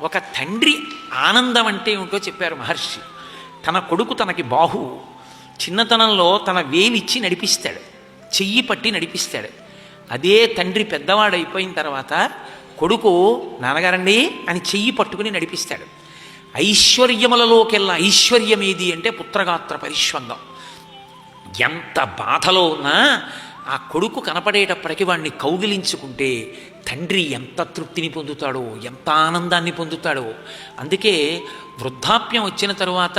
ఒక తండ్రి ఆనందం అంటే ఏమిటో చెప్పారు మహర్షి. తన కొడుకు తనకి బాహువు, చిన్నతనంలో తన వేలిచ్చి నడిపిస్తాడు, చెయ్యి పట్టి నడిపిస్తాడు. అదే తండ్రి పెద్దవాడైపోయిన తర్వాత కొడుకు నాన్నగారండి అని చెయ్యి పట్టుకుని నడిపిస్తాడు. ఐశ్వర్యములలోకెల్లా ఐశ్వర్యం ఏది అంటే పుత్రగాత్ర పరిష్వంగం. ఎంత బాధలో ఉన్నా ఆ కొడుకు కనపడేటప్పటికి వాడిని కౌగిలించుకుంటే తండ్రి ఎంత తృప్తిని పొందుతాడో, ఎంత ఆనందాన్ని పొందుతాడో. అందుకే వృద్ధాప్యం వచ్చిన తరువాత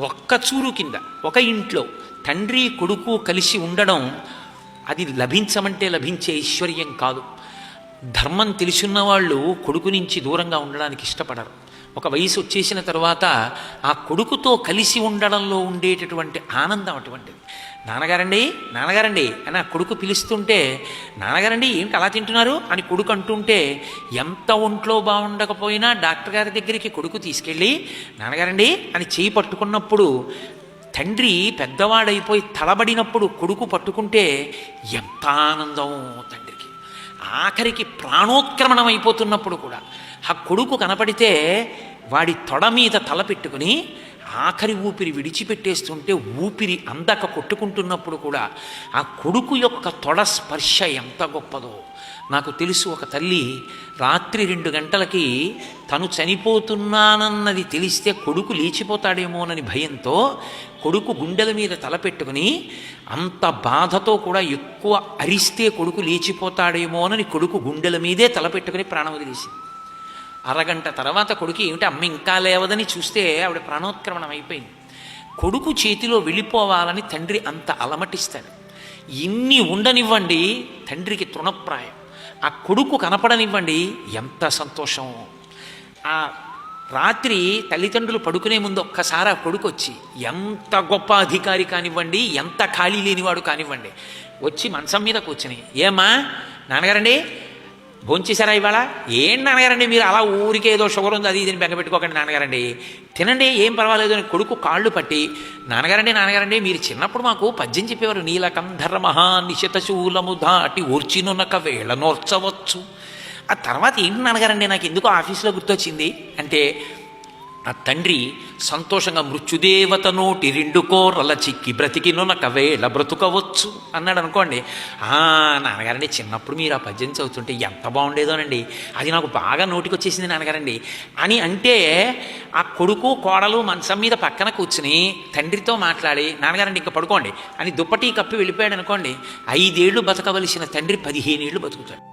ఒక్క చూరు కింద ఒక ఇంట్లో తండ్రి కొడుకు కలిసి ఉండడం అది లభించమంటే లభించే ఐశ్వర్యం కాదు. ధర్మం తెలుసున్న వాళ్ళు కొడుకు నుంచి దూరంగా ఉండడానికి ఇష్టపడరు. ఒక వయసు వచ్చేసిన తరువాత ఆ కొడుకుతో కలిసి ఉండడంలో ఉండేటటువంటి ఆనందం అటువంటిది. నాన్నగారండి నాన్నగారండి అని ఆ కొడుకు పిలుస్తుంటే, నాన్నగారండి ఏమిటి అలా తింటున్నారు అని కొడుకు అంటుంటే, ఎంత ఒంట్లో బాగుండకపోయినా డాక్టర్ గారి దగ్గరికి కొడుకు తీసుకెళ్ళి నాన్నగారండి అని చేయి పట్టుకున్నప్పుడు, తండ్రి పెద్దవాడైపోయి తలబడినప్పుడు కొడుకు పట్టుకుంటే ఎంత ఆనందం తండ్రికి. ఆఖరికి ప్రాణోత్క్రమణం అయిపోతున్నప్పుడు కూడా ఆ కొడుకు కనపడితే వాడి తొడ మీద తల పెట్టుకుని ఆఖరి ఊపిరి విడిచిపెట్టేస్తుంటే ఊపిరి అందక కొట్టుకుంటున్నప్పుడు కూడా ఆ కొడుకు యొక్క తొడ స్పర్శ ఎంత గొప్పదో. నాకు తెలుసు, ఒక తల్లి రాత్రి 2 గంటలకి తను చనిపోతున్నానన్నది తెలిస్తే కొడుకు లేచిపోతాడేమోనని భయంతో కొడుకు గుండెల మీద తలపెట్టుకుని అంత బాధతో కూడా ఎక్కువ అరిస్తే కొడుకు లేచిపోతాడేమోనని కొడుకు గుండెల మీదే తలపెట్టుకుని ప్రాణం వదిలేసింది. అరగంట తర్వాత కొడుకు ఏమిటి అమ్మ ఇంకా లేవదని చూస్తే ఆవిడ ప్రాణోత్క్రమణం అయిపోయింది. కొడుకు చేతిలో వెళ్ళిపోవాలని తండ్రి అంత అలమటిస్తాడు. ఇన్ని ఉండనివ్వండి తండ్రికి తృణప్రాయం. ఆ కొడుకు కనపడనివ్వండి ఎంత సంతోషం. ఆ రాత్రి తల్లిదండ్రులు పడుకునే ముందు ఒక్కసారి ఆ కొడుకు వచ్చి, ఎంత గొప్ప అధికారి కానివ్వండి, ఎంత ఖాళీ లేనివాడు కానివ్వండి, వచ్చి మంచం మీద కూర్చుని, ఏమ్మా నాన్నగారండి భోంచేశారా ఇవాళ? ఏం నాన్నగారండి మీరు అలా ఊరికే ఏదో షుగర్ ఉంది అది ఇదని బెంగపెట్టుకోకండి నాన్నగారండి, తినండి ఏం పర్వాలేదు అని కొడుకు కాళ్ళు పట్టి, నాన్నగారండి నాన్నగారండి మీరు చిన్నప్పుడు మాకు పద్యం చెప్పేవారు, నీలకంధర మహానిశతశూలము దాటి ఓర్చినునక వేళనోర్చవచ్చు. ఆ తర్వాత ఏంటి నాన్నగారండి నాకు ఎందుకో ఆఫీస్లో గుర్తొచ్చింది అంటే, ఆ తండ్రి సంతోషంగా మృత్యుదేవత నోటి 2 కోరల చిక్కి బ్రతికినునక వేళ బ్రతుకవచ్చు అన్నాడు అనుకోండి. నాన్నగారండి చిన్నప్పుడు మీరు ఆ పద్యం చదువుతుంటే ఎంత బాగుండేదోనండి, అది నాకు బాగా నోటికి వచ్చేసింది నాన్నగారండి అని అంటే, ఆ కొడుకు కోడలు మంచం మీద పక్కన కూర్చుని తండ్రితో మాట్లాడి, నాన్నగారండి ఇంకా పడుకోండి అని దుప్పటి కప్పి వెళ్ళిపోయాడు అనుకోండి, 5 ఏళ్ళు బతకవలసిన తండ్రి 15 ఏళ్ళు బతుకుతాడు.